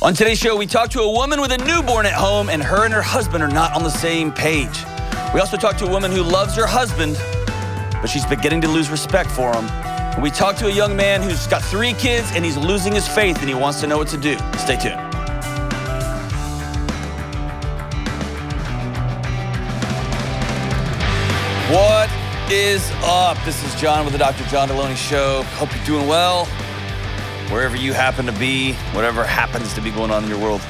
On today's show, we talk to a woman with a newborn at home, and her husband are not on the same page. We also talk to a woman who loves her husband, but she's beginning to lose respect for him. And we talk to a young man who's got 3 kids, and he's losing his faith, and he wants to know what to do. Stay tuned. What is up? This is John with the Dr. John Delony Show. Hope you're doing well. Wherever you happen to be, whatever happens to be going on in your world.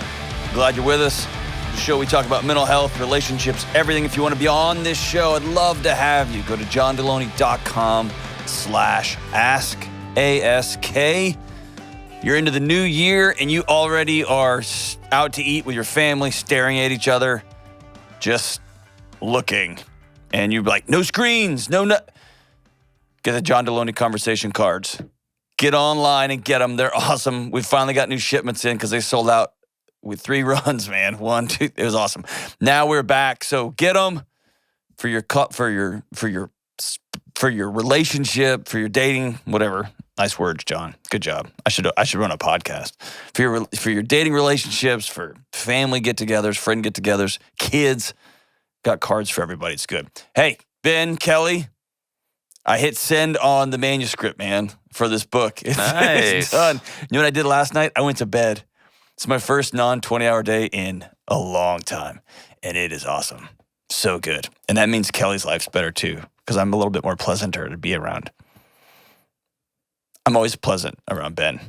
Glad you're with us. The show we talk about mental health, relationships, everything. If you want to be on this show, I'd love to have you. Go to johndelony.com/ask, A-S-K. You're into the new year and you already are out to eat with your family, staring at each other, just looking. And you're like, no screens, no. Get the John Delony conversation cards. Get online and get them. They're awesome. We finally got new shipments in because they sold out with 3 runs, man. 1, 2. It was awesome. Now we're back. So get them for your relationship, for your dating, whatever. Nice words, John. Good job. I should run a podcast for your dating relationships, for family get-togethers, friend get-togethers, kids. Got cards for everybody. It's good. Hey, Ben, Kelly. I hit send on the manuscript, man, for this book. It's done. You know what I did last night? I went to bed. It's my first non-20-hour day in a long time, and it is awesome. So good. And that means Kelly's life's better, too, because I'm a little bit more pleasanter to be around. I'm always pleasant around Ben.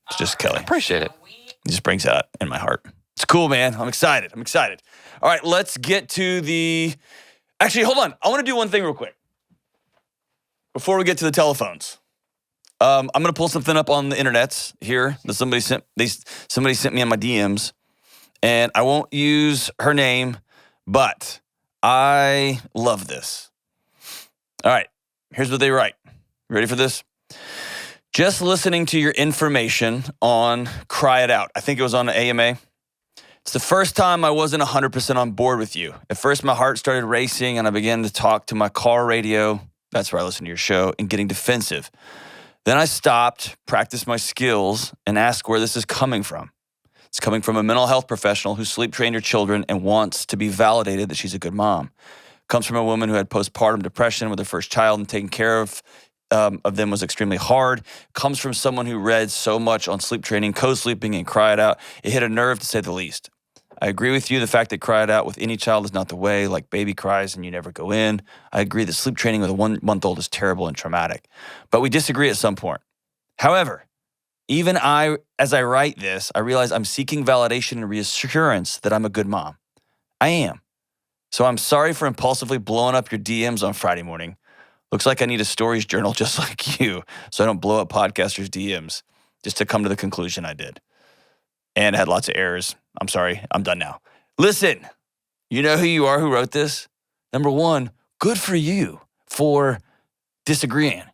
It's just Kelly. I appreciate it. It just brings that in my heart. It's cool, man. I'm excited. All right, let's get to the... Actually, hold on. I want to do one thing real quick. Before we get to the telephones, I'm going to pull something up on the internets here that somebody sent me on my DMs, and I won't use her name, but I love this. All right, here's what they write. You ready for this? Just listening to your information on Cry It Out. I think it was on the AMA. It's the first time I wasn't 100% on board with you. At first, my heart started racing, and I began to talk to my car radio. That's where I listen to your show, and getting defensive. Then I stopped, practiced my skills, and asked where this is coming from. It's coming from a mental health professional who sleep trained her children and wants to be validated that she's a good mom. It comes from a woman who had postpartum depression with her first child, and taking care of them was extremely hard. It comes from someone who read so much on sleep training, co-sleeping, and Cry It Out. It hit a nerve, to say the least. I agree with you. The fact that Cry It Out with any child is not the way, like baby cries and you never go in. I agree that sleep training with a 1-month-old is terrible and traumatic. But we disagree at some point. However, even as I write this, I realize I'm seeking validation and reassurance that I'm a good mom. I am. So I'm sorry for impulsively blowing up your DMs on Friday morning. Looks like I need a stories journal just like you, so I don't blow up podcasters' DMs, just to come to the conclusion I did. And had lots of errors. I'm sorry. I'm done now. Listen, you know who you are who wrote this? Number 1, good for you for disagreeing.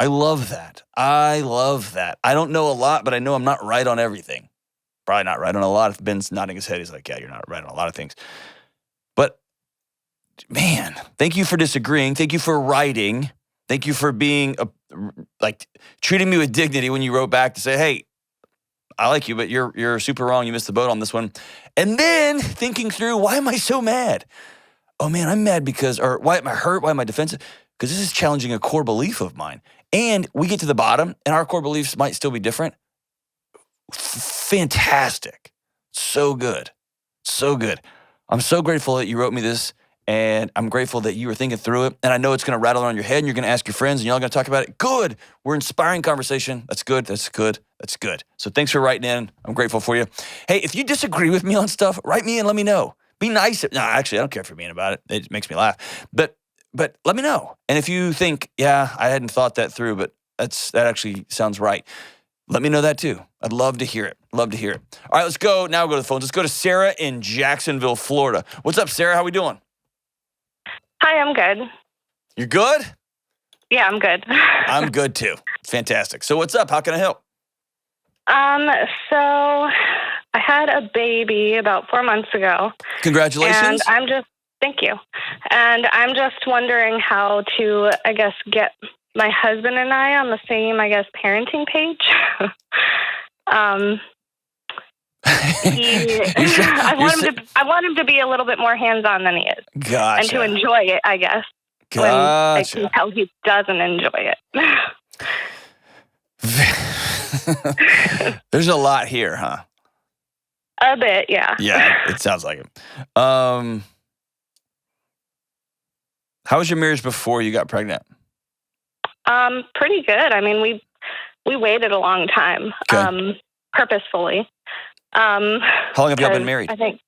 I love that. I don't know a lot, but I know I'm not right on everything. Probably not right on a lot. If Ben's nodding his head, he's like, yeah, you're not right on a lot of things. But, man, thank you for disagreeing. Thank you for writing. Thank you for being, treating me with dignity when you wrote back to say, hey, I like you, but you're super wrong. You missed the boat on this one. And then thinking through, why am I so mad? Oh, man, I'm mad or why am I hurt? Why am I defensive? Because this is challenging a core belief of mine. And we get to the bottom, and our core beliefs might still be different. Fantastic. So good. I'm so grateful that you wrote me this, and I'm grateful that you were thinking through it. And I know it's going to rattle around your head, and you're going to ask your friends, and you're all going to talk about it. Good. We're inspiring conversation. That's good. So thanks for writing in. I'm grateful for you. Hey, if you disagree with me on stuff, write me and let me know. Be nice. No, actually, I don't care if you're mean about it. It makes me laugh. But let me know. And if you think, yeah, I hadn't thought that through, but that actually sounds right, let me know that too. I'd love to hear it. All right, let's go. Now we'll go to the phones. Let's go to Sarah in Jacksonville, Florida. What's up, Sarah? How we doing? Hi, I'm good. You're good? Yeah, I'm good. I'm good too. Fantastic. So what's up? How can I help? So I had a baby about 4 months ago. Congratulations. And thank you. And I'm just wondering how to, get my husband and I on the same, parenting page. I want him to be a little bit more hands-on than he is. Gotcha. And to enjoy it, I guess. Gotcha. When I can tell he doesn't enjoy it. There's a lot here, huh? A bit, yeah. Yeah, it sounds like it. How was your marriage before you got pregnant? Pretty good. I mean, we waited a long time, purposefully. How long have y'all been married? I think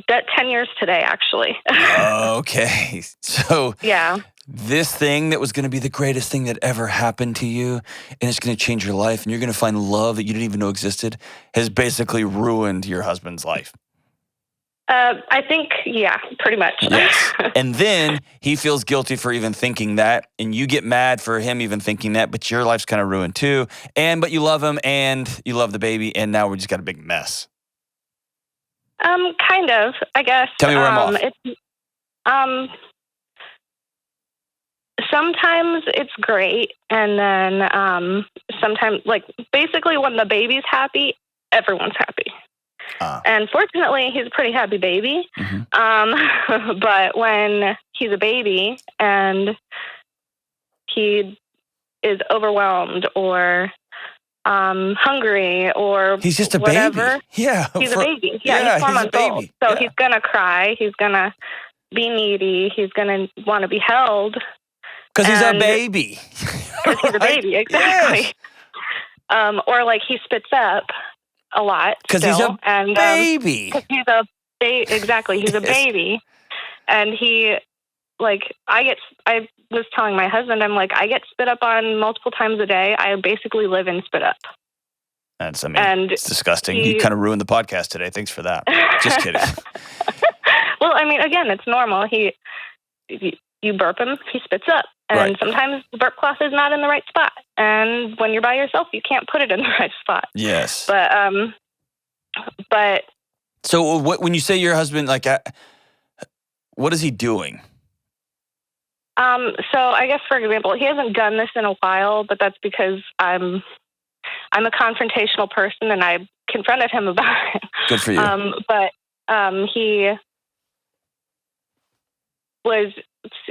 that 10 years today, actually. Okay. So yeah. This thing that was going to be the greatest thing that ever happened to you, and it's going to change your life, and you're going to find love that you didn't even know existed, has basically ruined your husband's life. I think, yeah, pretty much. Yes. And then he feels guilty for even thinking that, and you get mad for him even thinking that, but your life's kind of ruined too. But you love him, and you love the baby, and now we just got a big mess. Kind of, I guess. Tell me where I'm off. Sometimes it's great, and then sometimes, like, basically when the baby's happy, everyone's happy. And fortunately, he's a pretty happy baby. Mm-hmm. But when he's a baby and he is overwhelmed or hungry or he's just a whatever, baby. Yeah, he's a baby. Yeah, he's 4 months old. So he's gonna cry. He's gonna be needy. He's gonna want to be held. Because he's a baby. Because he's a baby, exactly. Yes. Or like he spits up a lot. Because he's a baby. Because he's a exactly. He's a baby, and he I was telling my husband, I'm like, I get spit up on multiple times a day. I basically live in spit up. It's disgusting. You kind of ruined the podcast today. Thanks for that. Just kidding. Well, I mean, again, it's normal. You burp him, he spits up. And sometimes the burp cloth is not in the right spot. And when you're by yourself, you can't put it in the right spot. Yes. But so when you say your husband, what is he doing? So I guess, for example, he hasn't done this in a while, but that's because I'm a confrontational person, and I confronted him about it. Good for you.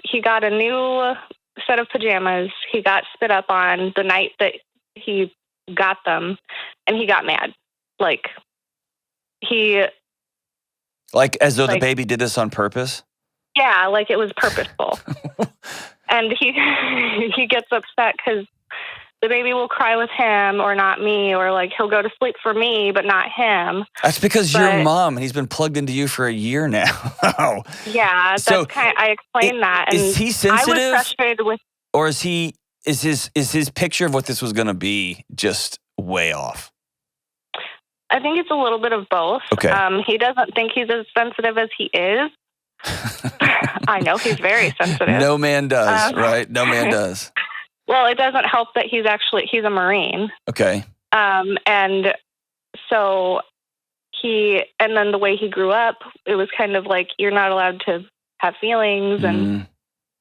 He got a new set of pajamas. He got spit up on the night that he got them, and he got mad. As though the baby did this on purpose? Yeah, like it was purposeful. And he gets upset because the baby will cry with him or not me, or he'll go to sleep for me but not him. That's because you're a mom, and he's been plugged into you for a year now. Yeah, so I explained that. And is he sensitive? I was frustrated with... Or is his picture of what this was going to be just way off? I think it's a little bit of both. Okay. He doesn't think he's as sensitive as he is. I know he's very sensitive. No man does, right? No man does. Well, it doesn't help that he's a Marine. Okay. And so and then the way he grew up, it was kind of like, you're not allowed to have feelings. And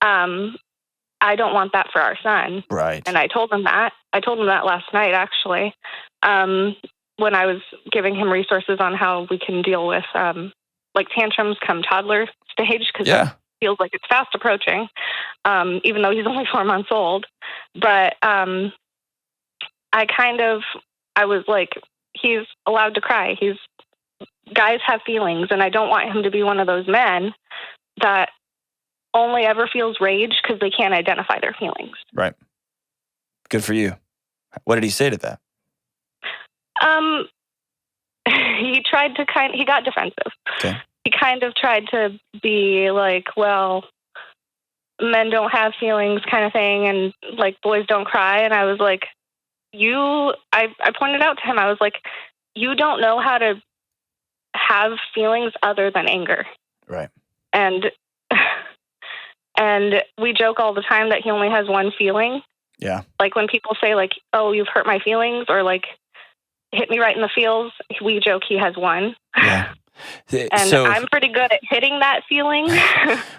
I don't want that for our son. Right. And I told him that. I told him that last night, actually, when I was giving him resources on how we can deal with tantrums come toddler stage, because it feels like it's fast approaching, even though he's only 4 months old. But I was like, he's allowed to cry. Guys have feelings, and I don't want him to be one of those men that only ever feels rage because they can't identify their feelings. Right. Good for you. What did he say to that? He got defensive. Okay. He kind of tried to be like, well, men don't have feelings kind of thing, and boys don't cry. And I was like, I pointed out to him, I was like, you don't know how to have feelings other than anger. Right. And we joke all the time that he only has one feeling. Yeah. Like when people say oh, you've hurt my feelings, or hit me right in the feels, we joke he has one. Yeah. And so, I'm pretty good at hitting that feeling.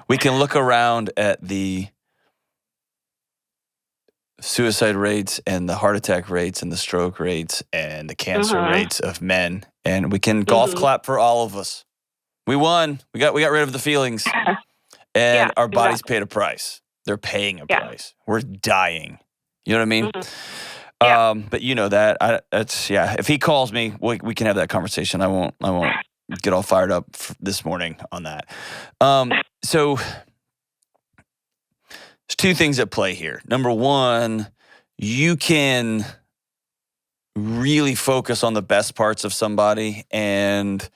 We can look around at the suicide rates and the heart attack rates and the stroke rates and the cancer rates of men And we can golf clap for all of us. We won. We got rid of the feelings. And our bodies paid a price. They're paying a price. We're dying. You know what I mean? But you know that. If he calls me, we can have that conversation. I won't get all fired up this morning on that. So there's two things at play here. Number one, you can really focus on the best parts of somebody and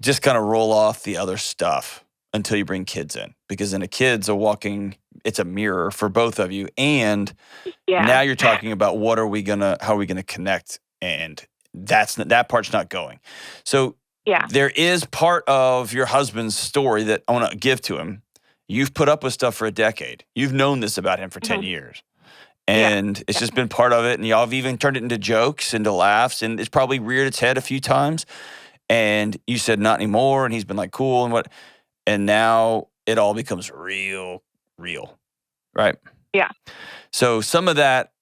just kind of roll off the other stuff until you bring kids in. Because then it's a mirror for both of you. And now you're talking about how are we gonna connect? And that part's not going. So there is part of your husband's story that I want to give to him. You've put up with stuff for a decade. You've known this about him for 10 years. And it's just been part of it. And y'all have even turned it into jokes, into laughs. And it's probably reared its head a few times. And you said, not anymore. And he's been like, cool. And now it all becomes real, right? Yeah. So some of that,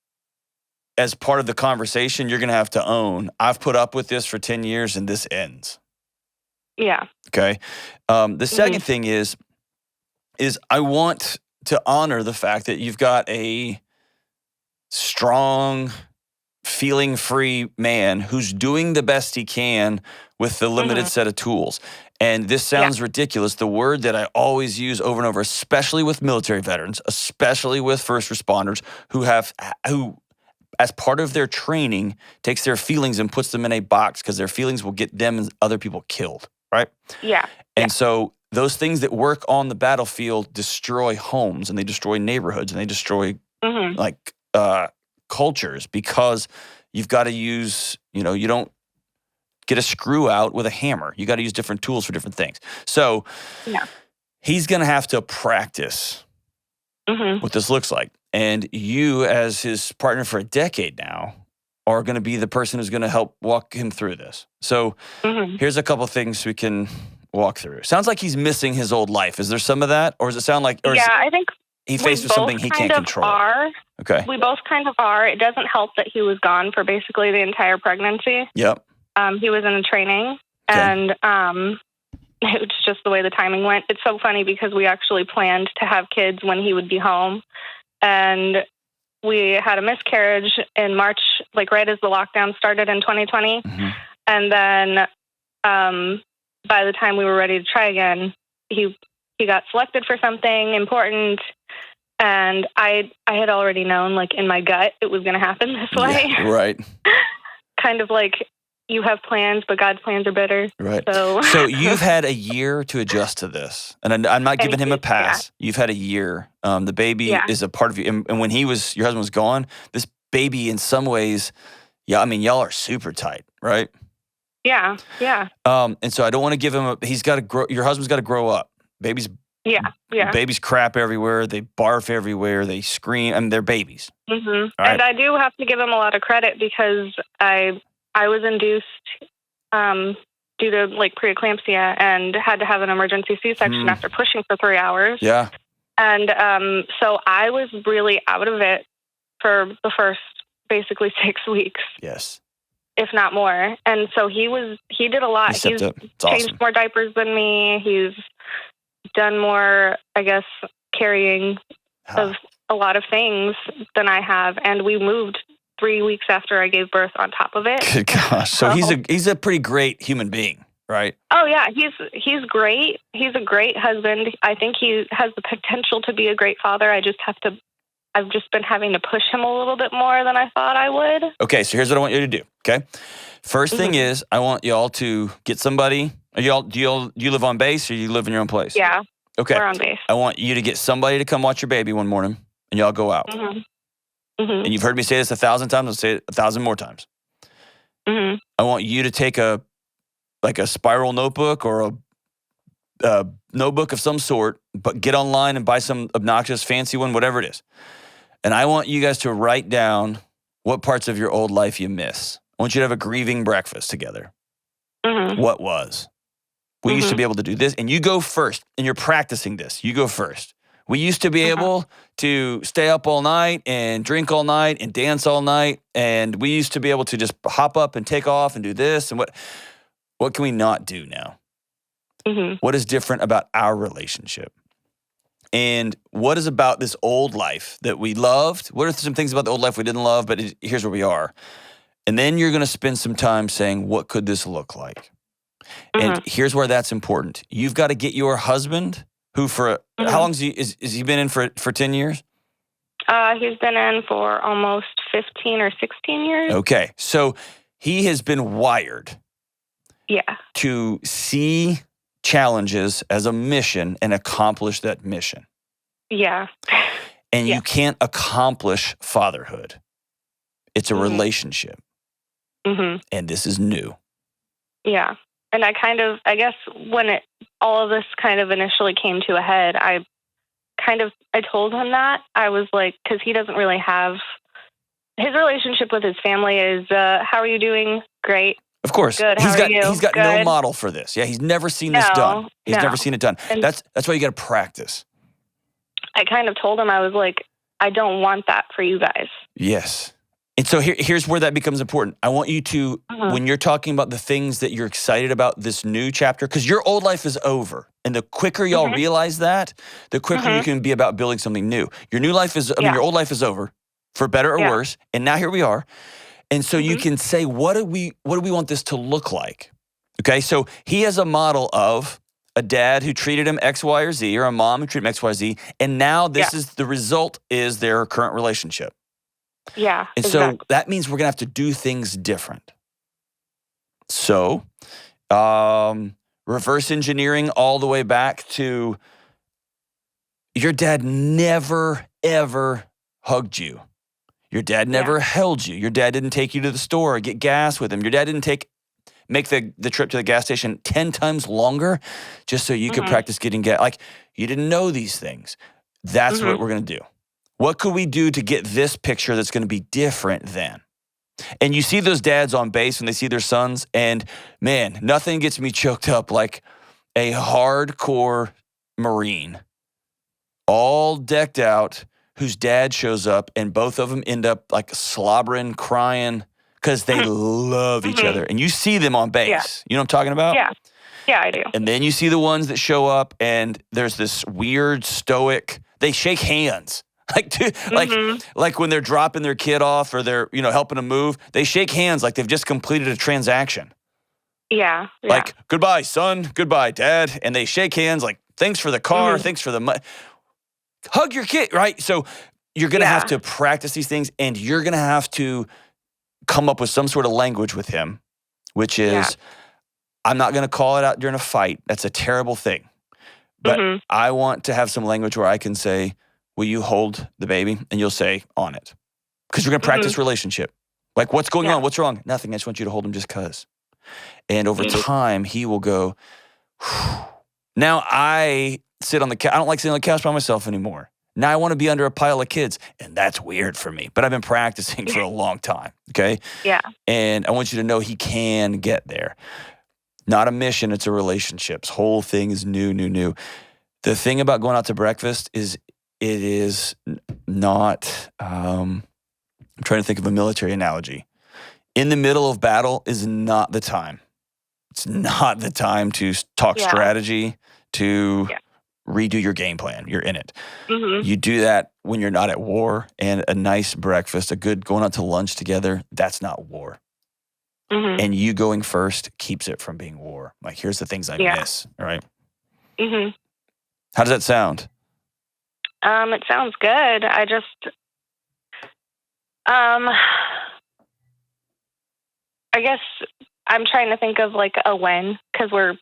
as part of the conversation, you're going to have to own. I've put up with this for 10 years and this ends. Yeah. Okay. The second thing is I want to honor the fact that you've got a strong, feeling-free man who's doing the best he can with the limited set of tools. And this sounds ridiculous. The word that I always use over and over, especially with military veterans, especially with first responders who as part of their training, takes their feelings and puts them in a box because their feelings will get them and other people killed, right? Yeah. And so those things that work on the battlefield destroy homes and they destroy neighborhoods and they destroy cultures because you've got to use, you don't get a screw out with a hammer. You got to use different tools for different things. So he's going to have to practice what this looks like. And you, as his partner for a decade now, are going to be the person who's going to help walk him through this. So here's a couple things we can walk through. Sounds like he's missing his old life. Is there some of that? Or does it sound like... I think he faced with something he can't control? Okay. We both kind of are. It doesn't help that he was gone for basically the entire pregnancy. Yep. He was in a training, and it was just the way the timing went. It's so funny because we actually planned to have kids when he would be home, and we had a miscarriage in March, like right as the lockdown started in 2020. And then by the time we were ready to try again, he got selected for something important. And I had already known, like in my gut, it was going to happen this way. Yeah, right. Kind of like you have plans, but God's plans are better. Right. So you've had a year to adjust to this. And I'm not giving him a pass. Yeah. You've had a year. The baby is a part of you. And when your husband was gone, this baby in some ways, y'all are super tight, right? Yeah. Yeah. And so I don't want to give him he's got to grow. Your husband's got to grow up. Babies crap everywhere. They barf everywhere. They scream. I mean, they're babies. Right? And I do have to give him a lot of credit because I was induced due to like preeclampsia and had to have an emergency C-section after pushing for 3 hours. Yeah. And so I was really out of it for the first basically 6 weeks. Yes. If not more. And so he did a lot. He's changed more diapers than me. He's done more, I guess, carrying of a lot of things than I have. And we moved 3 weeks after I gave birth on top of it. Good gosh. So he's a pretty great human being, right? Oh yeah. He's great. He's a great husband. I think he has the potential to be a great father. I've just been having to push him a little bit more than I thought I would. Okay. So here's what I want you to do. Okay. First thing is I want y'all to get somebody. Do you live on base or you live in your own place? Yeah. Okay. We're on base. I want you to get somebody to come watch your baby one morning and y'all go out. And you've heard me say this 1,000 times. I'll say it 1,000 more times. I want you to take a spiral notebook or a notebook of some sort, but get online and buy some obnoxious fancy one, whatever it is. And I want you guys to write down what parts of your old life you miss. I want you to have a grieving breakfast together. What was? We used to be able to do this, and you go first, and you're practicing this. You go first. We used to be able to stay up all night and drink all night and dance all night, and we used to be able to just hop up and take off and do this and what. What can we not do now? Mm-hmm. What is different about our relationship? And what is about this old life that we loved? What are some things about the old life we didn't love, but here's where we are? And then you're going to spend some time saying, what could this look like? Mm-hmm. And here's where that's important. You've got to get your husband, who how long is he been in for 10 years? He's been in for almost 15 or 16 years. Okay. So he has been wired to see challenges as a mission and accomplish that mission. Yeah. And you can't accomplish fatherhood. It's a relationship. Mm-hmm. And this is new. Yeah. And I guess when all of this kind of initially came to a head, I told him that. I was like, because he doesn't really have, his relationship with his family is, how are you doing? Great. Of course. Good. How are you? He's got Good. no model for this. Yeah, he's never seen this done. He's never seen it done. And that's why you got to practice. I kind of told him, I was like, I don't want that for you guys. Yes. And so here's where that becomes important. I want you to, when you're talking about the things that you're excited about this new chapter, because your old life is over. And the quicker y'all realize that, the quicker you can be about building something new. Your new life is, your old life is over, for better or worse. And now here we are. And so you can say, what do we want this to look like? Okay, so he has a model of a dad who treated him X, Y, or Z, or a mom who treated him X, Y, Z. And now this is the result is their current relationship. Yeah. And so that means we're going to have to do things different. So reverse engineering all the way back to your dad never, ever hugged you. Your dad never held you. Your dad didn't take you to the store or get gas with him. Your dad didn't make the trip to the gas station 10 times longer just so you could practice getting gas. Like, you didn't know these things. That's what we're going to do. What could we do to get this picture that's going to be different then? And you see those dads on base when they see their sons, and man, nothing gets me choked up like a hardcore Marine, all decked out, whose dad shows up, and both of them end up like slobbering, crying, because they love each other. And you see them on base. Yeah. You know what I'm talking about? Yeah. Yeah, I do. And then you see the ones that show up, and there's this weird stoic, they shake hands. Like when they're dropping their kid off or they're, helping them move, they shake hands like they've just completed a transaction. Yeah. Like, goodbye, son. Goodbye, dad. And they shake hands like, thanks for the car. Thanks for the money. Hug your kid, right? So you're going to have to practice these things, and you're going to have to come up with some sort of language with him, which is, I'm not going to call it out during a fight. That's a terrible thing. But I want to have some language where I can say, will you hold the baby? And you'll say, on it. Because we're going to practice relationship. Like, what's going on? What's wrong? Nothing. I just want you to hold him just because. And over time, he will go, whew. Now I sit on the couch. I don't like sitting on the couch by myself anymore. Now I want to be under a pile of kids. And that's weird for me. But I've been practicing for a long time. Okay? Yeah. And I want you to know he can get there. Not a mission. It's a relationship. This whole thing is new. The thing about going out to breakfast is it is not, I'm trying to think of a military analogy. In the middle of battle is not the time. It's not the time to talk strategy, to redo your game plan. You're in it. You do that when you're not at war, and a nice breakfast, a good going out to lunch together, that's not war. And you going first keeps it from being war. Like, here's the things I miss, all right? How does that sound? It sounds good. I just, I guess I'm trying to think of like a when, because we're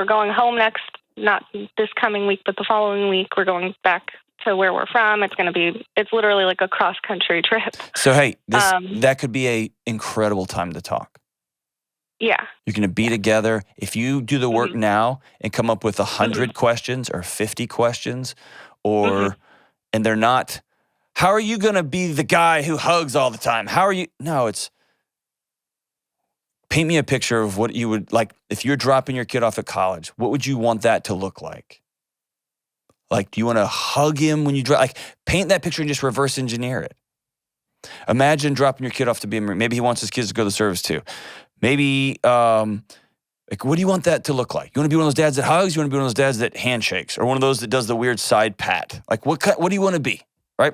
going home next, not this coming week, but the following week. We're going back to where we're from. It's literally like a cross country trip. So, hey, that could be a incredible time to talk. Yeah. You're going to be together. If you do the work now and come up with 100 questions or 50 questions, or, and they're not, how are you going to be the guy who hugs all the time? How are you? No, it's, paint me a picture of what you would, like, if you're dropping your kid off at college, what would you want that to look like? Like, do you want to hug him when you drop? Like, paint that picture and just reverse engineer it. Imagine dropping your kid off to be a Marine. Maybe he wants his kids to go to the service too. Maybe Like, what do you want that to look like? You want to be one of those dads that hugs? You want to be one of those dads that handshakes? Or one of those that does the weird side pat? Like, what do you want to be, right?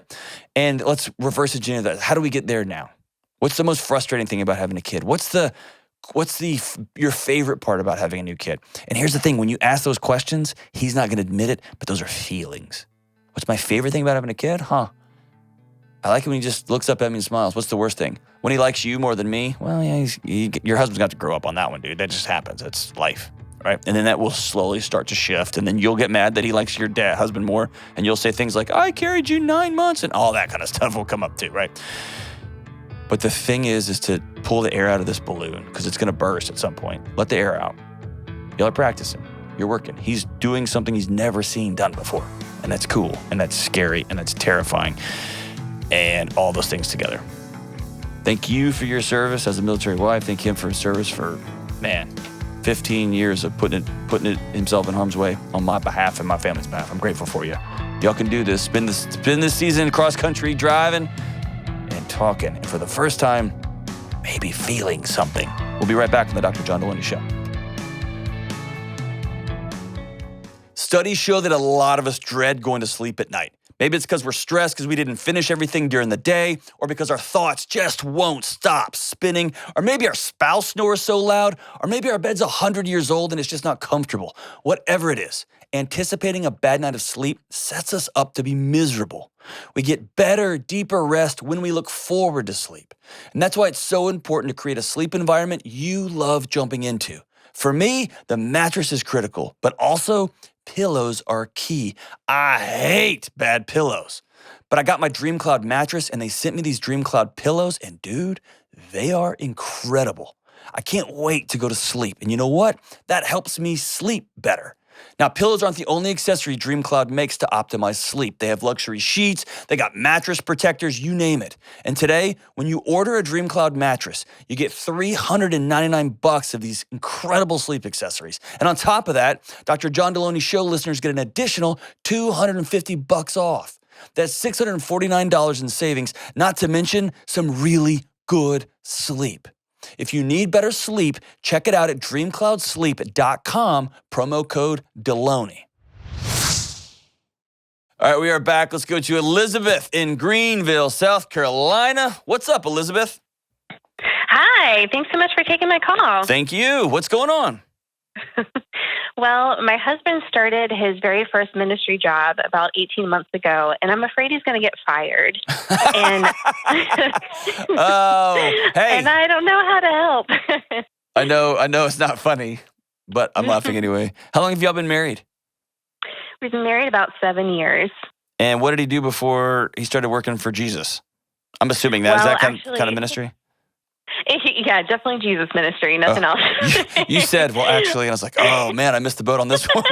And let's reverse engineer that. How do we get there now? What's the most frustrating thing about having a kid? What's your favorite part about having a new kid? And here's the thing. When you ask those questions, he's not going to admit it, but those are feelings. What's my favorite thing about having a kid? I like it when he just looks up at me and smiles. What's the worst thing? When he likes you more than me? Well, yeah, your husband's got to grow up on that one, dude. That just happens. That's life, right? And then that will slowly start to shift. And then you'll get mad that he likes your husband more. And you'll say things like, I carried you 9 months. And all that kind of stuff will come up too, right? But the thing is to pull the air out of this balloon because it's going to burst at some point. Let the air out. You're practicing. You're working. He's doing something he's never seen done before. And that's cool. And that's scary. And that's terrifying. And all those things together. Thank you for your service as a military wife. Thank him for his service for, 15 years of putting it himself in harm's way on my behalf and my family's behalf. I'm grateful for you. Y'all can do this. Spend this season cross country driving and talking. And for the first time, maybe feeling something. We'll be right back on the Dr. John Delony Show. Studies show that a lot of us dread going to sleep at night. Maybe it's because we're stressed because we didn't finish everything during the day, or because our thoughts just won't stop spinning, or maybe our spouse snores so loud, or maybe our bed's 100 years old and it's just not comfortable. Whatever it is, anticipating a bad night of sleep sets us up to be miserable. We get better, deeper rest when we look forward to sleep. And that's why it's so important to create a sleep environment you love jumping into. For me, the mattress is critical, but also pillows are key. I hate bad pillows. But I got my Dream Cloud mattress and they sent me these Dream Cloud pillows and dude, they are incredible. I can't wait to go to sleep. And you know what? That helps me sleep better. Now, pillows aren't the only accessory Dream Cloud makes to optimize sleep. They have luxury sheets, they got mattress protectors, you name it. And today, when you order a Dream Cloud mattress, you get $399 of these incredible sleep accessories. And on top of that, Dr. John Delony Show listeners get an additional $250 off. That's $649 in savings, not to mention some really good sleep. If you need better sleep, check it out at dreamcloudsleep.com, promo code Delony. All right, we are back. Let's go to Elizabeth in Greenville, South Carolina. What's up, Elizabeth? Hi, thanks so much for taking my call. Thank you. What's going on? Well, my husband started his very first ministry job about 18 months ago, and I'm afraid he's going to get fired. And oh, hey. And I don't know how to help. I know it's not funny, but I'm laughing anyway. How long have y'all been married? We've been married about 7 years. And what did he do before he started working for Jesus? I'm assuming that. Is that kind of ministry? Yeah, definitely Jesus ministry, nothing else. You said, well, actually, and I was like, oh, man, I missed the boat on this one.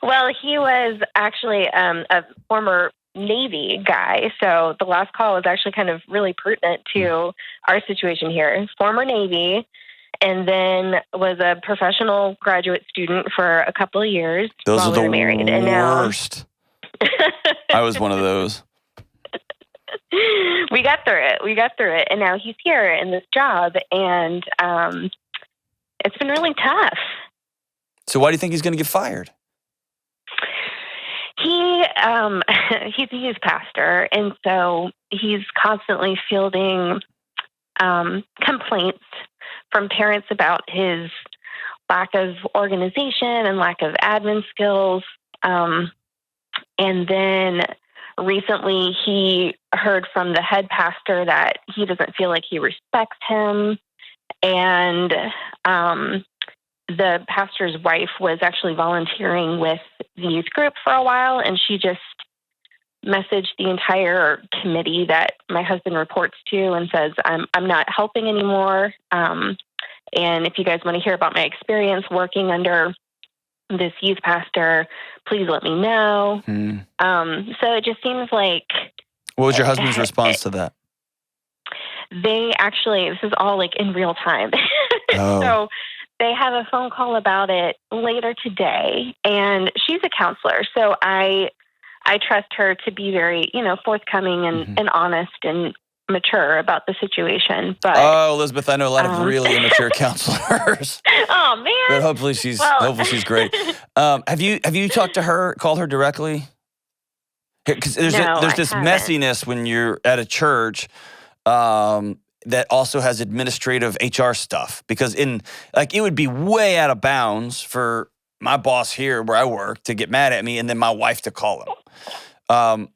Well, he was actually a former Navy guy, so the last call was actually kind of really pertinent to our situation here. Former Navy, and then was a professional graduate student for a couple of years. Those are the we were married. And worst. I was one of those. We got through it. And now he's here in this job, and it's been really tough. So why do you think he's going to get fired? He's a youth pastor, and so he's constantly fielding complaints from parents about his lack of organization and lack of admin skills. And then recently he heard from the head pastor that he doesn't feel like he respects him. And the pastor's wife was actually volunteering with the youth group for a while, and she just messaged the entire committee that my husband reports to and says, I'm not helping anymore. And if you guys want to hear about my experience working under this youth pastor, please let me know. So it just seems like... What was your husband's response to that? They actually, this is all like in real time. Oh. So they have a phone call about it later today, and she's a counselor. So I trust her to be very, forthcoming and honest. And mature about the situation. But Elizabeth, I know a lot of really immature counselors. Oh man! But hopefully she's great. Have you talked to her? Called her directly? Because there's this messiness when you're at a church that also has administrative HR stuff. Because it would be way out of bounds for my boss here where I work to get mad at me and then my wife to call him.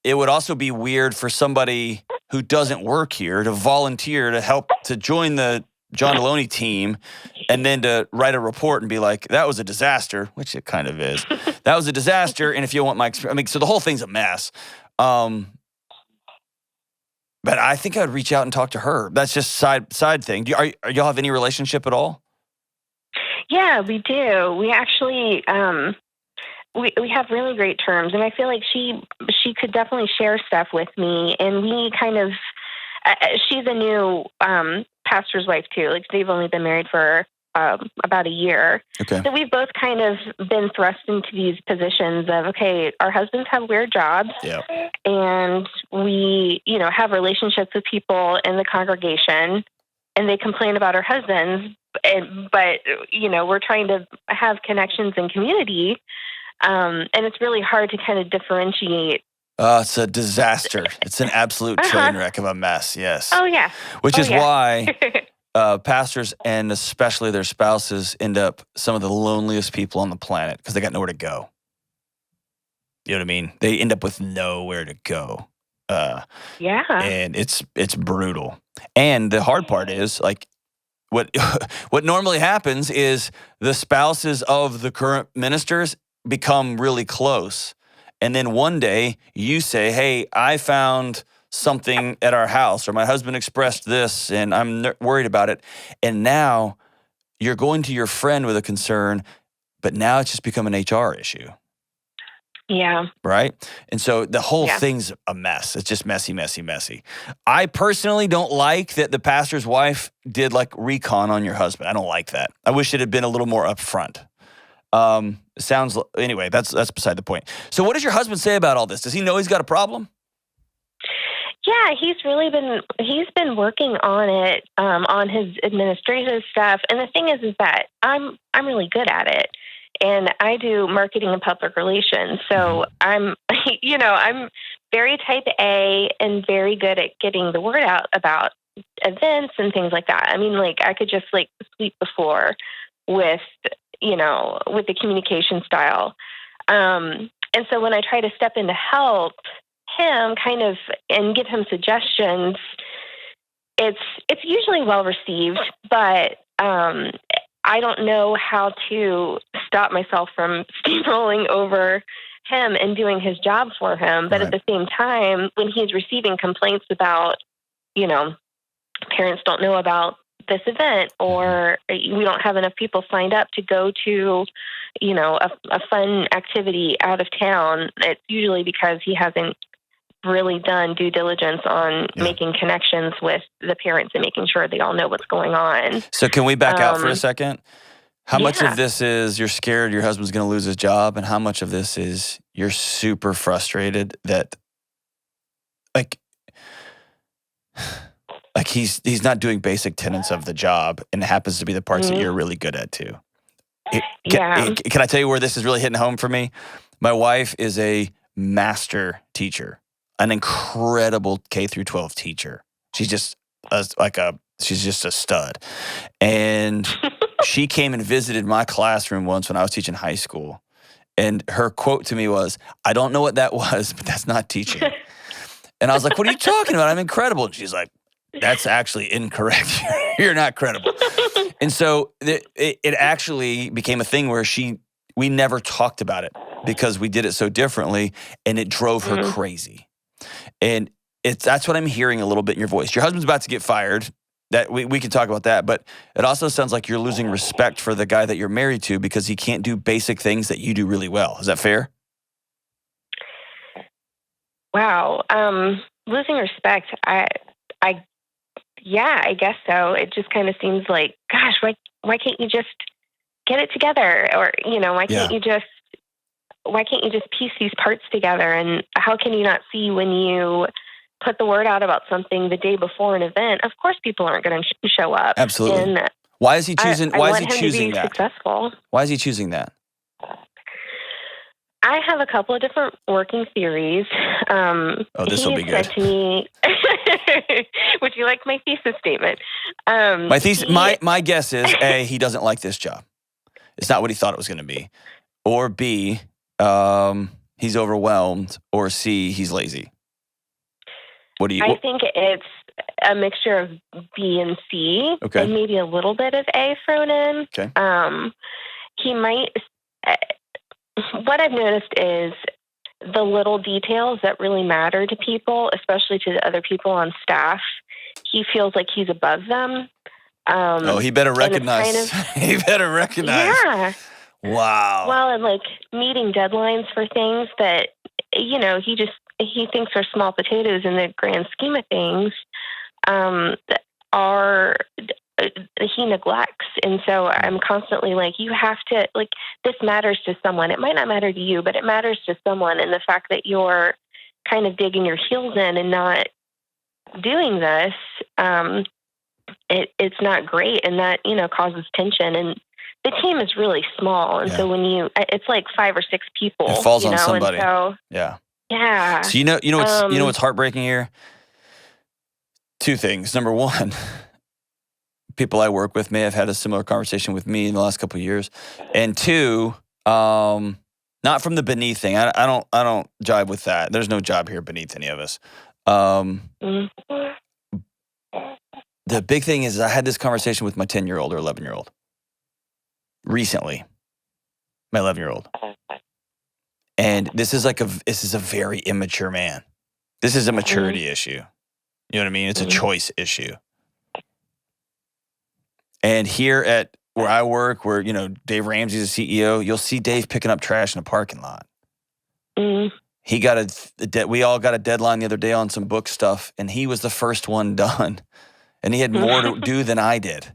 It would also be weird for somebody who doesn't work here to volunteer to help to join the John Delony team and then to write a report and be like, that was a disaster, which it kind of is. That was a disaster. And if you want my experience, so the whole thing's a mess. But I think I'd reach out and talk to her. That's just side thing. Are y'all have any relationship at all? Yeah, we do. We actually, we have really great terms, and I feel like she could definitely share stuff with me. And we kind of, she's a new pastor's wife too. Like they've only been married for about a year. Okay. So we've both kind of been thrust into these positions of, okay, our husbands have weird jobs, and we, have relationships with people in the congregation, and they complain about our husbands. But we're trying to have connections in community. And it's really hard to kind of differentiate. It's a disaster. It's an absolute train wreck of a mess. Yes. Oh, yeah. Which is why pastors and especially their spouses end up some of the loneliest people on the planet because they got nowhere to go. You know what I mean? They end up with nowhere to go. And it's brutal. And the hard part is what normally happens is the spouses of the current ministers become really close. And then one day you say, hey, I found something at our house, or my husband expressed this and I'm worried about it. And now you're going to your friend with a concern, but now it's just become an HR issue. Yeah. Right? And so the whole thing's a mess. It's just messy, messy, messy. I personally don't like that the pastor's wife did recon on your husband. I don't like that. I wish it had been a little more upfront. Anyway, that's beside the point. So what does your husband say about all this? Does he know he's got a problem? Yeah, he's been working on it, on his administrative stuff. And the thing is that I'm really good at it. And I do marketing and public relations. So I'm very type A and very good at getting the word out about events and things like that. I mean, I could just sweep the floor with the communication style. And so when I try to step in to help him kind of and give him suggestions, it's usually well received, but I don't know how to stop myself from steamrolling over him and doing his job for him. But at the same time, when he's receiving complaints about, parents don't know about this event, or we don't have enough people signed up to go to, a fun activity out of town, it's usually because he hasn't really done due diligence on making connections with the parents and making sure they all know what's going on. So can we back out for a second? How much of this is you're scared your husband's going to lose his job, and how much of this is you're super frustrated that he's not doing basic tenets of the job, and it happens to be the parts that you're really good at too? Can I tell you where this is really hitting home for me? My wife is a master teacher, an incredible K through 12 teacher. She's just she's just a stud. And she came and visited my classroom once when I was teaching high school. And her quote to me was, I don't know what that was, but that's not teaching. And I was like, what are you talking about? I'm incredible. And she's like, that's actually incorrect. You're not credible. And so it actually became a thing where we never talked about it because we did it so differently, and it drove her crazy. And that's what I'm hearing a little bit in your voice. Your husband's about to get fired. That we can talk about that, but it also sounds like you're losing respect for the guy that you're married to because he can't do basic things that you do really well. Is that fair? Wow. Losing respect. I guess so. It just kind of seems like, gosh, why can't you just get it together? Or, why can't you just piece these parts together? And how can you not see when you put the word out about something the day before an event, of course people aren't going to show up. Absolutely. And why is he choosing? I why want is he him choosing to be that? Successful. Why is he choosing that? I have a couple of different working theories. This will be good. He said to me, "Would you like my thesis statement?" My thesis. My guess is A, he doesn't like this job. It's not what he thought it was going to be, or B, he's overwhelmed, or C, he's lazy. What do you? I think it's a mixture of B and C, and maybe a little bit of A thrown in. Okay. He might. What I've noticed is the little details that really matter to people, especially to the other people on staff. He feels like he's above them. He better recognize. He better recognize. Yeah. Wow. Well, and like meeting deadlines for things that, you know, he thinks are small potatoes in the grand scheme of things, he neglects. And so I'm constantly like, you have to, like, this matters to someone. It might not matter to you, but it matters to someone. And the fact that you're kind of digging your heels in and not doing this, it's not great. And that, you know, causes tension. And the team is really small. And so it's like 5 or 6 people. It falls on somebody. And so, yeah. So you know what's heartbreaking here? 2 things. Number 1, people I work with may have had a similar conversation with me in the last couple of years, and 2, not from the beneath thing. I don't jive with that. There's no job here beneath any of us. The big thing is I had this conversation with my 10-year-old or 11-year-old recently. My 11-year-old, and this is a very immature man. This is a maturity issue. You know what I mean? It's a choice issue. And here at where I work, where, you know, Dave Ramsey's the CEO, you'll see Dave picking up trash in a parking lot. He we all got a deadline the other day on some book stuff, and he was the first one done. And he had more to do than I did.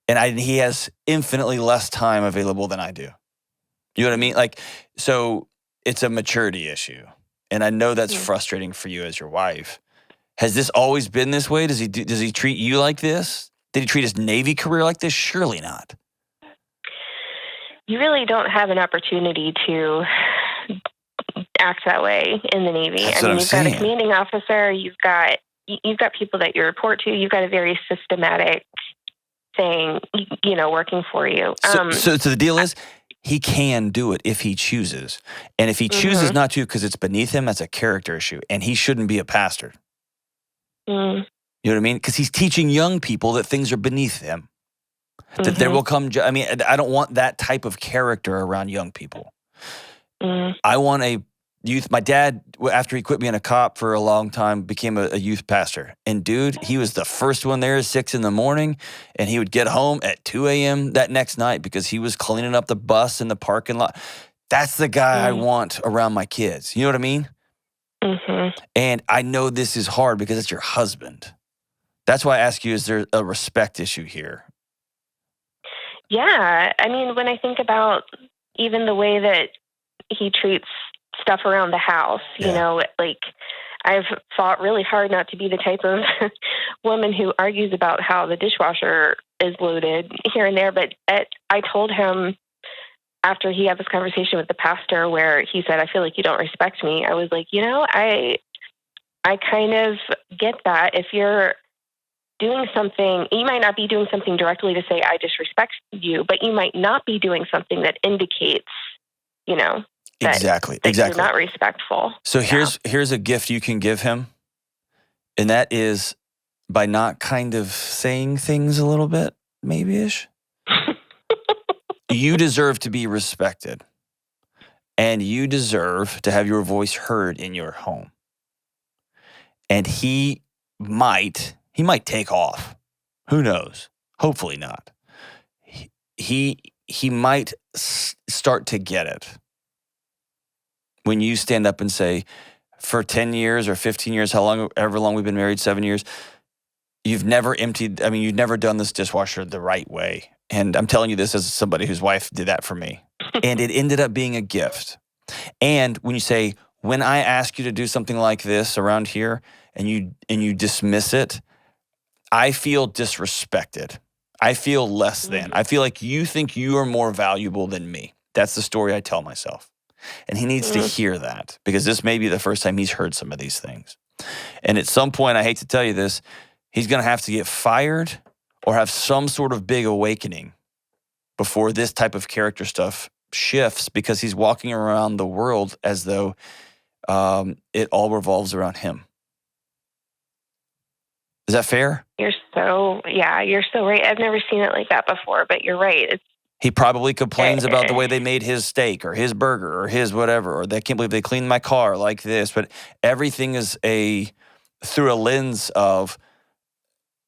And he has infinitely less time available than I do. You know what I mean? Like, so it's a maturity issue. And I know that's frustrating for you as your wife. Has this always been this way? Does he treat you like this? Did he treat his Navy career like this? Surely not. You really don't have an opportunity to act that way in the Navy. That's I mean, what you've I'm got saying. a commanding officer, you've got people that you report to, you've got a very systematic thing, you know, working for you. So the deal is, he can do it if he chooses. And if he chooses not to because it's beneath him, that's a character issue. And he shouldn't be a pastor. You know what I mean? Because he's teaching young people that things are beneath him. That there will come, I mean, I don't want that type of character around young people. I want a youth. My dad, after he quit being a cop for a long time, became a youth pastor. And dude, he was the first one there at 6 a.m. and he would get home at 2 a.m. that next night because he was cleaning up the bus in the parking lot. That's the guy I want around my kids. You know what I mean? And I know this is hard because it's your husband. That's why I ask you, is there a respect issue here? Yeah. I mean, when I think about even the way that he treats stuff around the house, you know, like I've fought really hard not to be the type of woman who argues about how the dishwasher is loaded here and there. But I told him after he had this conversation with the pastor where he said, I feel like you don't respect me. I was like, you know, I kind of get that. If you're doing something, you might not be doing something directly to say, I disrespect you, but you might not be doing something that indicates, you know, that you're not respectful. So here's a gift you can give him. And that is by not kind of saying things a little bit, maybe-ish. You deserve to be respected. And you deserve to have your voice heard in your home. And he might take off. Who knows? Hopefully not. He might start to get it. When you stand up and say, for 10 years or 15 years, however long we've been married, 7 years, you've never done this dishwasher the right way. And I'm telling you this as somebody whose wife did that for me. And it ended up being a gift. And when you say, when I ask you to do something like this around here, and you dismiss it, I feel disrespected. I feel less than. I feel like you think you are more valuable than me. That's the story I tell myself. And he needs to hear that, because this may be the first time he's heard some of these things. And at some point, I hate to tell you this, he's going to have to get fired or have some sort of big awakening before this type of character stuff shifts, because he's walking around the world as though it all revolves around him. Is that fair? You're so right. I've never seen it like that before, but you're right. He probably complains about the way they made his steak or his burger or his whatever, or they can't believe they cleaned my car like this. But everything is through a lens of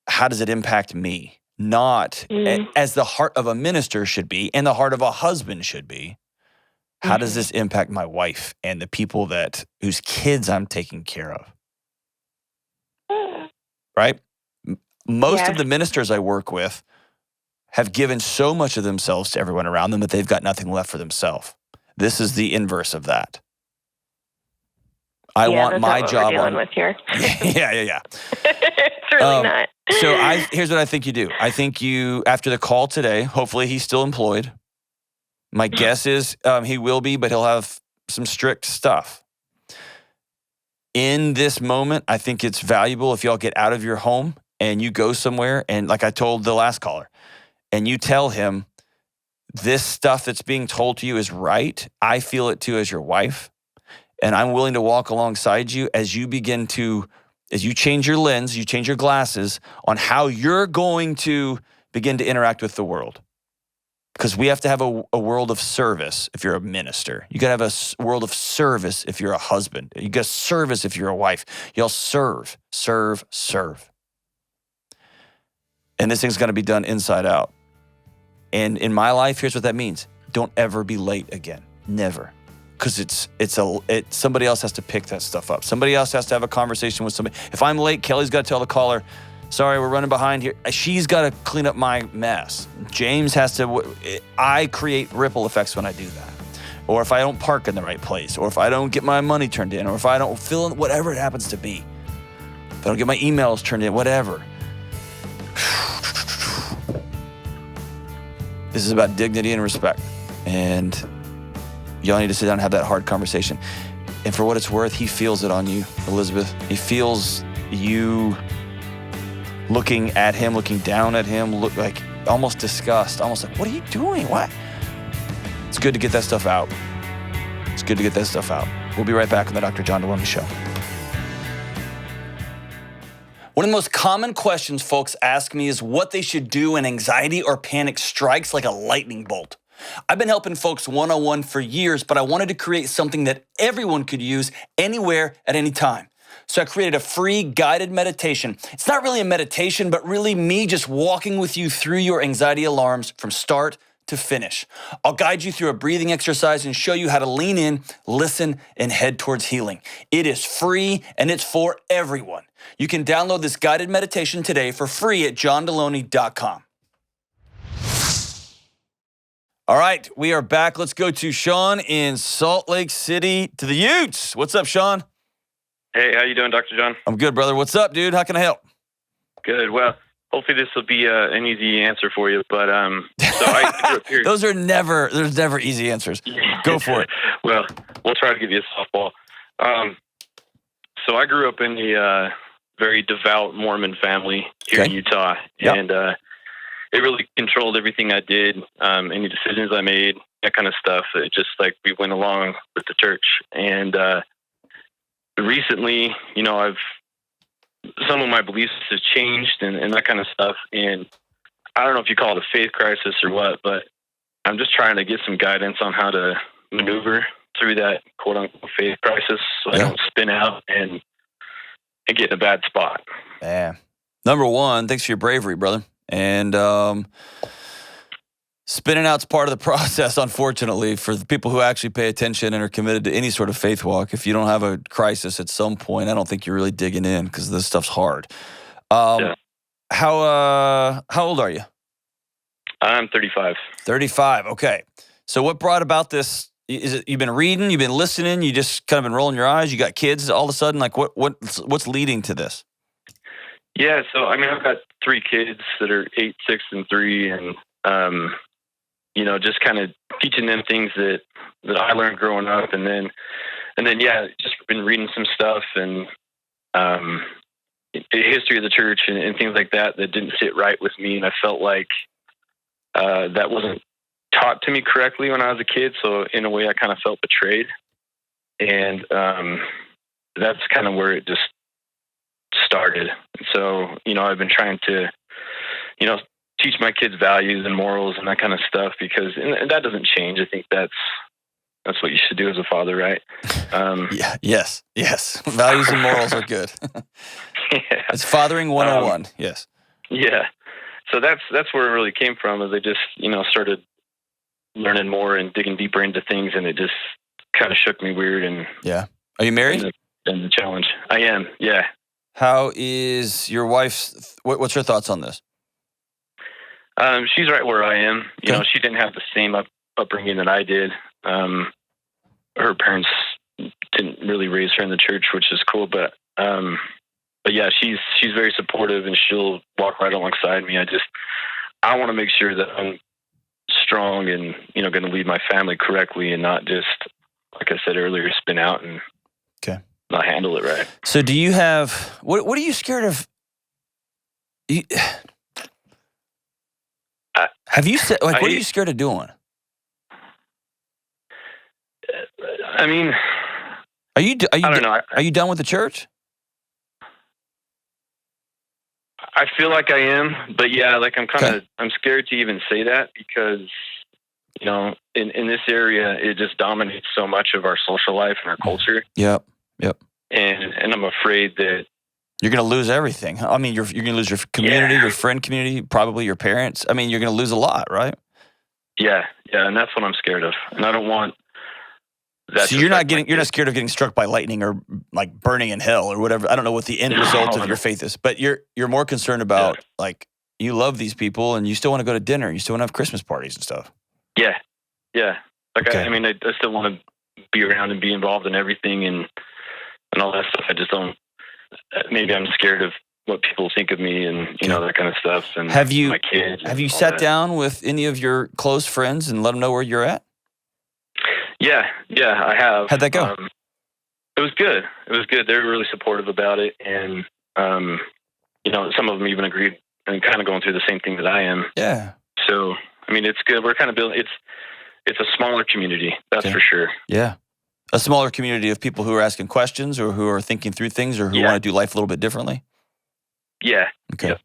how does it impact me? Not as the heart of a minister should be and the heart of a husband should be. How does this impact my wife and the people whose kids I'm taking care of? Right? Most of the ministers I work with have given so much of themselves to everyone around them that they've got nothing left for themselves. This is the inverse of that. I want my job on. With here. Yeah. It's really not. So here's what I think you do. I think you, after the call today, hopefully he's still employed. My guess is he will be, but he'll have some strict stuff. In this moment, I think it's valuable if y'all get out of your home and you go somewhere, and like I told the last caller, and you tell him, this stuff that's being told to you is right. I feel it too as your wife, and I'm willing to walk alongside you as you change your lens, you change your glasses on how you're going to begin to interact with the world. Because we have to have a world of service if you're a minister. You got to have a world of service if you're a husband. You got service if you're a wife. Y'all serve. And this thing's going to be done inside out. And in my life, here's what that means. Don't ever be late again. Never. Because somebody else has to pick that stuff up. Somebody else has to have a conversation with somebody. If I'm late, Kelly's got to tell the caller, sorry, we're running behind here. She's got to clean up my mess. James has to. I create ripple effects when I do that. Or if I don't park in the right place. Or if I don't get my money turned in. Or if I don't fill in, whatever it happens to be. If I don't get my emails turned in, whatever. This is about dignity and respect. And y'all need to sit down and have that hard conversation. And for what it's worth, he feels it on you, Elizabeth. He feels you looking at him, looking down at him, look like almost disgust, almost like, what are you doing? What? It's good to get that stuff out. We'll be right back on the Dr. John Delony Show. One of the most common questions folks ask me is what they should do when anxiety or panic strikes like a lightning bolt. I've been helping folks one-on-one for years, but I wanted to create something that everyone could use anywhere at any time. So I created a free guided meditation. It's not really a meditation, but really me just walking with you through your anxiety alarms from start to finish. I'll guide you through a breathing exercise and show you how to lean in, listen, and head towards healing. It is free and it's for everyone. You can download this guided meditation today for free at johndelony.com. All right, we are back. Let's go to Sean in Salt Lake City to the Utes. What's up, Sean? Hey, how you doing, Dr. John? I'm good, brother. What's up, dude? How can I help? Good. Well, hopefully this will be an easy answer for you. But so I grew up here. There's never easy answers. Go for it. Well, we'll try to give you a softball. So I grew up in a very devout Mormon family here in Utah, and it really controlled everything I did, any decisions I made, that kind of stuff. It just like we went along with the church. And recently, some of my beliefs have changed and that kind of stuff. And I don't know if you call it a faith crisis or what, but I'm just trying to get some guidance on how to maneuver through that quote unquote faith crisis so I don't spin out and get in a bad spot. Yeah. Number one, thanks for your bravery, brother. And spinning out's part of the process, unfortunately, for the people who actually pay attention and are committed to any sort of faith walk. If you don't have a crisis at some point, I don't think you're really digging in because this stuff's hard. How old are you? I'm 35. 35, okay. So what brought about this Is it you've been reading, you've been listening, you just kind of been rolling your eyes, you got kids all of a sudden? Like what's leading to this? Yeah, so I mean, I've got 3 kids that are 8, 6, and 3, and just kind of teaching them things that I learned growing up, and then yeah, just been reading some stuff and the history of the church and things like that didn't sit right with me, and I felt like that wasn't taught to me correctly when I was a kid. So in a way, I kind of felt betrayed, and that's kind of where it just started. So, I've been trying to, teach my kids values and morals and that kind of stuff and that doesn't change. I think that's what you should do as a father, right? Yes. Values and morals are good. Yeah. It's fathering 101. Yes. Yeah. So that's where it really came from, as I just, started learning more and digging deeper into things, and it just kind of shook me weird. And yeah. Are you married? And the challenge. I am. Yeah. How is your wife's? What's her thoughts on this? She's right where I am. Okay. She didn't have the same upbringing that I did. Her parents didn't really raise her in the church, which is cool. But yeah, she's very supportive, and she'll walk right alongside me. I want to make sure that I'm strong and going to lead my family correctly, and not just, like I said earlier, spin out and not handle it right. So do you have, what are you scared of? Have you said, what are you scared of doing? I mean, I don't know. Are you done with the church? I feel like I am, but yeah, like I'm scared to even say that, because, in this area, it just dominates so much of our social life and our culture. Yep. And I'm afraid that you're going to lose everything. I mean, you're going to lose your community, your friend community, probably your parents. I mean, you're going to lose a lot, right? Yeah, and that's what I'm scared of, and I don't want that. So you're not scared of getting struck by lightning or like burning in hell or whatever. I don't know what the end result of your faith is, but you're more concerned about like, you love these people and you still want to go to dinner, you still want to have Christmas parties and stuff. Yeah. Like okay. I still want to be around and be involved in everything and all that stuff. I just don't. Maybe I'm scared of what people think of me and that kind of stuff. And my kids. Have you sat down with any of your close friends and let them know where you're at? Yeah, I have. How'd that go? It was good. They were really supportive about it, and some of them even agreed and kind of going through the same thing that I am. Yeah. So I mean, it's good. We're kind of building. It's a smaller community, that's for sure. Yeah. A smaller community of people who are asking questions or who are thinking through things or who want to do life a little bit differently? Yeah. Okay. Yep.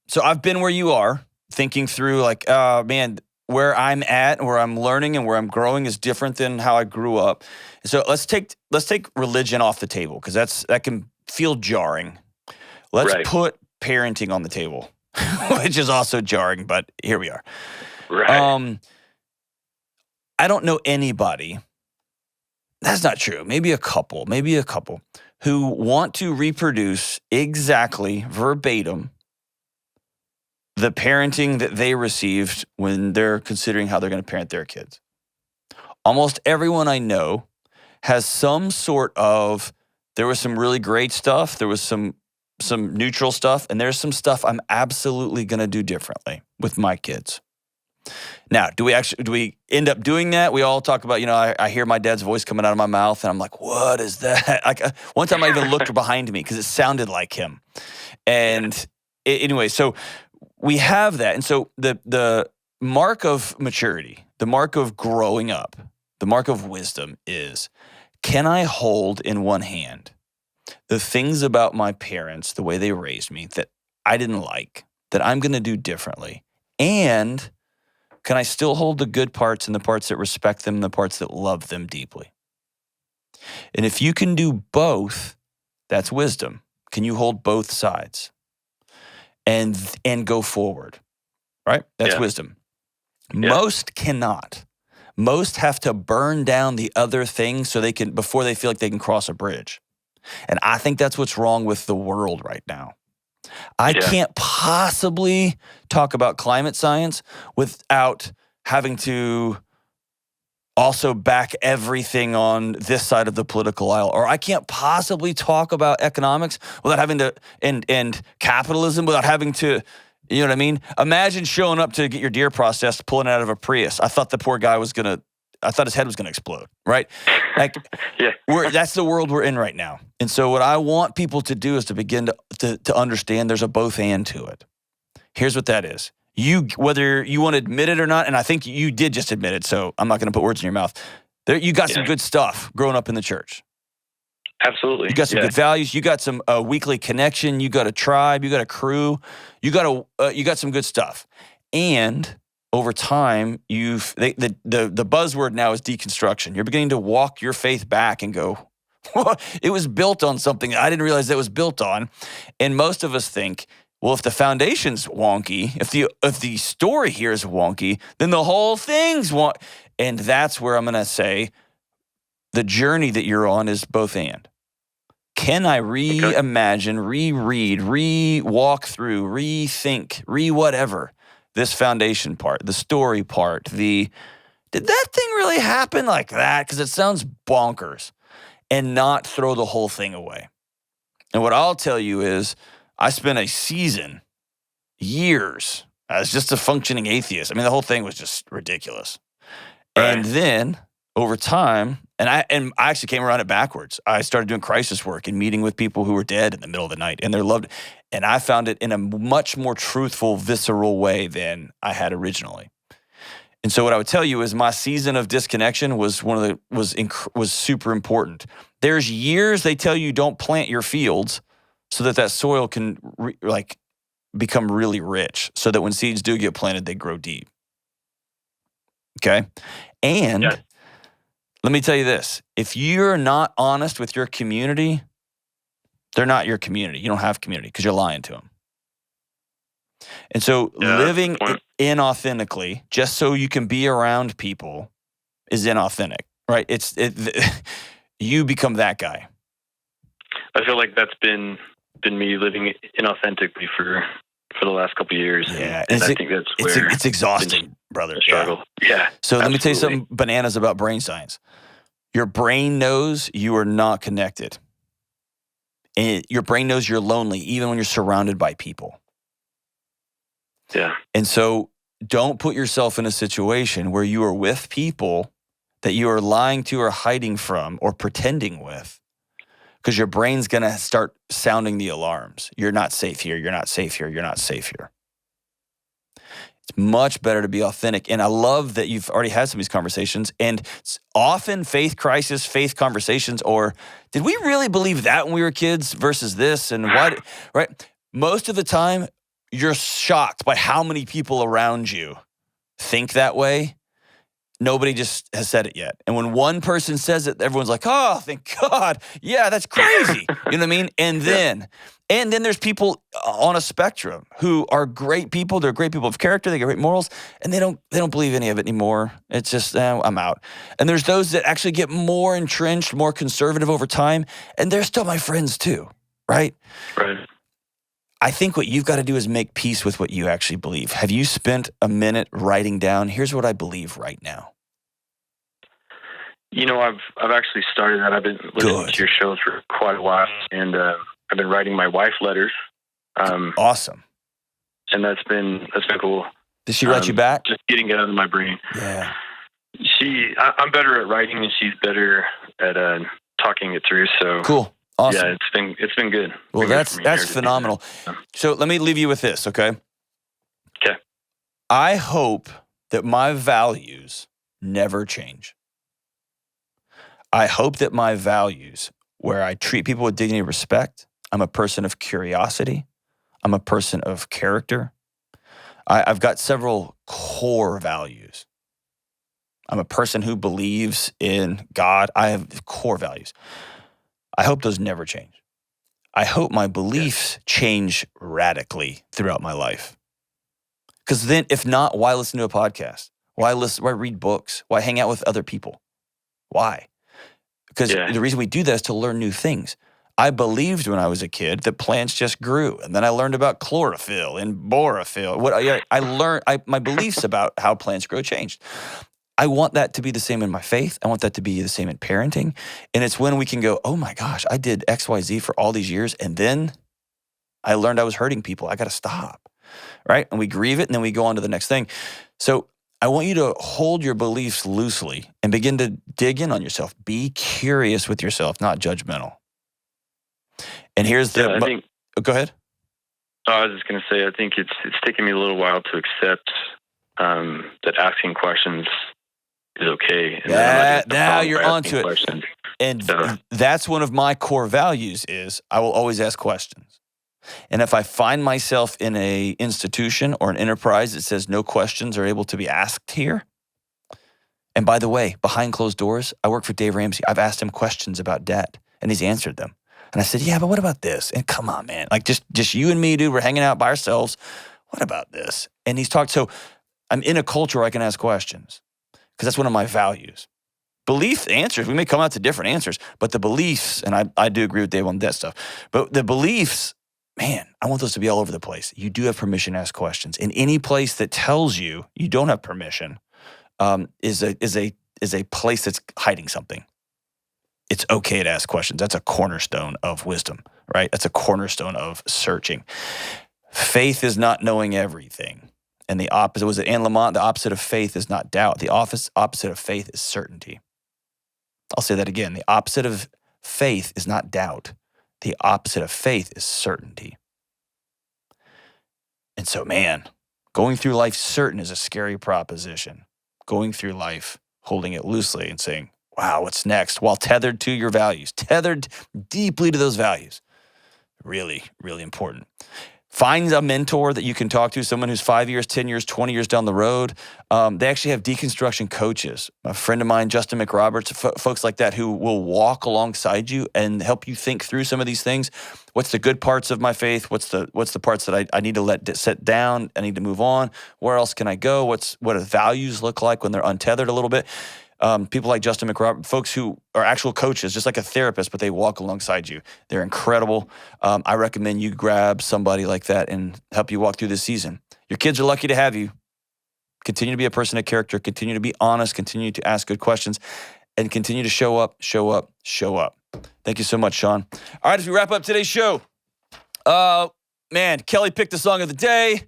So I've been where you are, thinking through like, man, where I'm at, where I'm learning and where I'm growing is different than how I grew up. So let's take religion off the table, because that can feel jarring. Let's put parenting on the table, which is also jarring, but here we are. Right. I don't know anybody, that's not true, maybe a couple, who want to reproduce exactly verbatim the parenting that they received when they're considering how they're going to parent their kids. Almost everyone I know has some sort of, there was some really great stuff, there was some neutral stuff, and there's some stuff I'm absolutely going to do differently with my kids. Now, do we end up doing that? We all talk about, I hear my dad's voice coming out of my mouth and I'm like, what is that? Like one time I even looked behind me because it sounded like him. And anyway, so we have that. And so the mark of maturity, the mark of growing up, the mark of wisdom is, can I hold in one hand the things about my parents, the way they raised me that I didn't like, that I'm going to do differently, and can I still hold the good parts and the parts that respect them and the parts that love them deeply? And if you can do both, that's wisdom. Can you hold both sides and go forward, right? That's wisdom. Yeah. Most cannot. Most have to burn down the other things so they can, before they feel like they can cross a bridge. And I think that's what's wrong with the world right now. I can't possibly talk about climate science without having to also back everything on this side of the political aisle, or I can't possibly talk about economics without having to, and capitalism without having to, you know what I mean? Imagine showing up to get your deer processed, pulling it out of a Prius. I thought the poor guy I thought his head was gonna explode, right? Like, Yeah. that's the world we're in right now. And so what I want people to do is to begin to understand there's a both and to it. Here's what that is. Whether you want to admit it or not, and I think you did just admit it, so I'm not going to put words in your mouth. You got some good stuff growing up in the church. Absolutely. You got some good values. You got some weekly connection. You got a tribe. You got a crew. You got some good stuff. And over time, the buzzword now is deconstruction. You're beginning to walk your faith back and go, it was built on something I didn't realize that was built on. And most of us think, well, if the foundation's wonky, if the story here is wonky, then the whole thing's wonky. And that's where I'm going to say the journey that you're on is both and. Can I reimagine, reread, re-walk through, rethink, re-whatever this foundation part, the story part, did that thing really happen like that? Because it sounds bonkers, and not throw the whole thing away. And what I'll tell you is, I spent a season, years, as just a functioning atheist. I mean, the whole thing was just ridiculous. Right. And then over time, and I actually came around it backwards. I started doing crisis work and meeting with people who were dead in the middle of the night, and they're loved. And I found it in a much more truthful, visceral way than I had originally. And so what I would tell you is my season of disconnection was was super important. There's years they tell you don't plant your fields so that soil can become really rich, so that when seeds do get planted, they grow deep. Okay? And let me tell you this. If you're not honest with your community, they're not your community. You don't have community because you're lying to them. And so living inauthentically, just so you can be around people, is inauthentic, right? You become that guy. I feel like that's been me living inauthentically for the last couple of years. Yeah, and I think that's where it's exhausting, brother. Struggle. Yeah. So let me tell you something bananas about brain science. Your brain knows you are not connected. And your brain knows you're lonely even when you're surrounded by people. Yeah. And so don't put yourself in a situation where you are with people that you are lying to or hiding from or pretending with, because your brain's going to start sounding the alarms. You're not safe here. You're not safe here. You're not safe here. It's much better to be authentic. And I love that you've already had some of these conversations. And it's often faith crisis, faith conversations, or did we really believe that when we were kids versus this? And why, right? Most of the time, you're shocked by how many people around you think that way. Nobody just has said it yet. And when one person says it, everyone's like, oh, thank God. Yeah, that's crazy. You know what I mean? And then there's people on a spectrum who are great people. They're great people of character. They got great morals, and they don't believe any of it anymore. It's just, I'm out. And there's those that actually get more entrenched, more conservative over time, and they're still my friends too, right? Right. I think what you've got to do is make peace with what you actually believe. Have you spent a minute writing down, here's what I believe right now? You know, I've actually started that. I've been listening to your shows for quite a while, and I've been writing my wife letters. Awesome. And that's been cool. Did she write you back? Just getting it out of my brain. Yeah. I'm better at writing, and she's better at talking it through. So cool. Awesome. Yeah, it's been good. Well, that's phenomenal. So let me leave you with this, okay? Okay. I hope that my values never change. I hope that my values, where I treat people with dignity and respect, I'm a person of curiosity, I'm a person of character. I've got several core values. I'm a person who believes in God. I have core values. I hope those never change. I hope my beliefs change radically throughout my life. Because then, if not, why listen to a podcast? Why read books? Why hang out with other people? Why? Because the reason we do that is to learn new things. I believed when I was a kid that plants just grew. And then I learned about chlorophyll and borophyll. I learned, my beliefs about how plants grow changed. I want that to be the same in my faith. I want that to be the same in parenting. And it's when we can go, oh my gosh, I did XYZ for all these years, and then I learned I was hurting people. I got to stop, right? And we grieve it, and then we go on to the next thing. So I want you to hold your beliefs loosely and begin to dig in on yourself. Be curious with yourself, not judgmental. And here's the... go ahead. I was just going to say, I think it's taken me a little while to accept that asking questions is okay. And now you're onto it. Questions. And that's one of my core values is I will always ask questions. And if I find myself in a institution or an enterprise that says no questions are able to be asked here, and by the way, behind closed doors, I work for Dave Ramsey. I've asked him questions about debt, and he's answered them. And I said, yeah, but what about this? And come on, man. Like just you and me, dude, we're hanging out by ourselves. What about this? And he's talked. So I'm in a culture where I can ask questions because that's one of my values. Belief answers, we may come out to different answers, but the beliefs, and I do agree with Dave on that stuff, but the beliefs, man, I want those to be all over the place. You do have permission to ask questions. In any place that tells you you don't have permission is a place that's hiding something. It's okay to ask questions. That's a cornerstone of wisdom, right? That's a cornerstone of searching. Faith is not knowing everything. And the opposite, was it Anne Lamott? The opposite of faith is not doubt. The opposite of faith is certainty. I'll say that again. The opposite of faith is not doubt. The opposite of faith is certainty. And so, man, going through life certain is a scary proposition. Going through life, holding it loosely and saying, wow, what's next? While tethered to your values, tethered deeply to those values. Really, really important. Find a mentor that you can talk to, someone who's 5 years, 10 years, 20 years down the road. They actually have deconstruction coaches. A friend of mine, Justin McRoberts, folks like that who will walk alongside you and help you think through some of these things. What's the good parts of my faith? What's the parts that I need to let sit down? I need to move on. Where else can I go? What do values look like when they're untethered a little bit? People like Justin McRoberts, folks who are actual coaches, just like a therapist, but they walk alongside you. They're incredible. I recommend you grab somebody like that and help you walk through this season. Your kids are lucky to have you. Continue to be a person of character. Continue to be honest. Continue to ask good questions. And continue to show up, show up, show up. Thank you so much, Sean. All right, as we wrap up today's show, man, Kelly picked the song of the day.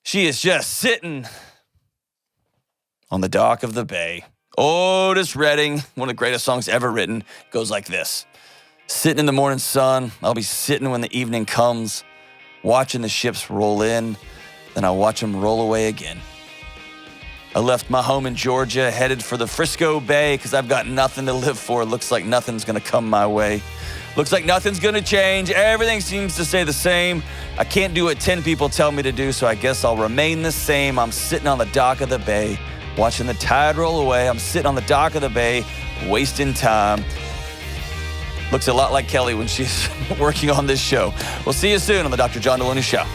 She is just sitting on the dock of the bay. Otis Redding, one of the greatest songs ever written, goes like this. Sitting in the morning sun, I'll be sitting when the evening comes, watching the ships roll in, then I'll watch them roll away again. I left my home in Georgia, headed for the Frisco Bay, because I've got nothing to live for. Looks like nothing's going to come my way. Looks like nothing's going to change. Everything seems to stay the same. I can't do what 10 people tell me to do, so I guess I'll remain the same. I'm sitting on the dock of the bay, watching the tide roll away. I'm sitting on the dock of the bay, wasting time. Looks a lot like Kelly when she's working on this show. We'll see you soon on the Dr. John Delony Show.